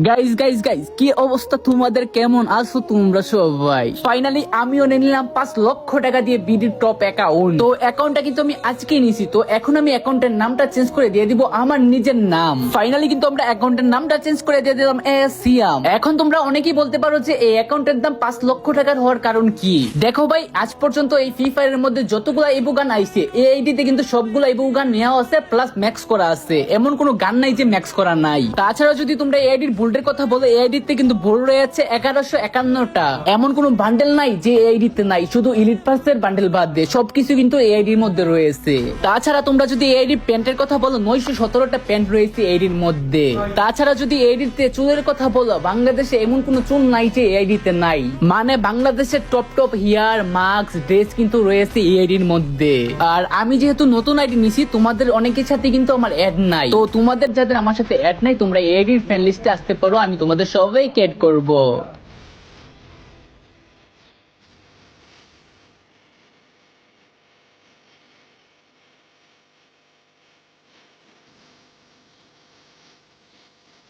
Guys guys guys কি অবস্থা তোমাদের, কেমন আছো তোমরা সবাই? ফাইনালি আমিও নিলাম 5 লক্ষ টাকা দিয়ে বিডির টপ অ্যাকাউন্ট। তো অ্যাকাউন্টটা কিন্তু আমি আজকেই নিছি। তো এখন আমি অ্যাকাউন্টের নামটা চেঞ্জ করে দিয়ে দিব আমার নিজের নাম। ফাইনালি কিন্তু আমরা অ্যাকাউন্টের নামটা চেঞ্জ করে দিয়ে দিলাম সিয়াম। এখন তোমরা অনেকেই বলতে পারো যে এই অ্যাকাউন্টের দাম 5 লক্ষ টাকার হওয়ার কারণ কি? দেখো ভাই, আজ পর্যন্ত এই ফ্রি ফায়ারের মধ্যে যতগুলা ইবু গান আইছে এই আইডিতে কিন্তু সবগুলা ইবু গান নেওয়া আছে, প্লাস ম্যাক্স করা আছে। এমন কোনো গান নাই যে ম্যাক্স করা নাই। তাছাড়া যদি তোমরা এই আইডির বোল্ডের কথা বলো, এই আইডিতে কিন্তু বোল্ড রয়েছে 1151টা। এমন কোনো বান্ডেল নাই যে এই আইডিতে নাই, শুধু ইলিট পাসের বান্ডেল বাদ দিয়ে সবকিছু কিন্তু এই আইডির মধ্যে রয়েছে। তাছাড়া তোমরা যদি এই আইডির প্যান্টের কথা বলো, 917টা প্যান্ট রয়েছে এই আইডির মধ্যে। তাছাড়া যদি এই আইডিতে চুলের কথা বলো, বাংলাদেশে এমন কোনো চুল নাই যে এই আইডিতে নাই। মানে বাংলাদেশের top top hair mask dress কিন্তু রয়েছে এই আইডির মধ্যে। আর আমি যেহেতু নতুন আইডি নিছি, তোমাদের অনেকের সাথে কিন্তু আমার অ্যাড নাই। তো তোমাদের যাদের আমার সাথে অ্যাড নাই, তোমরা এই আইডির ফ্রেন্ড লিস্টে আসতে পারো, আমি তোমাদের সবাইকে অ্যাড করব।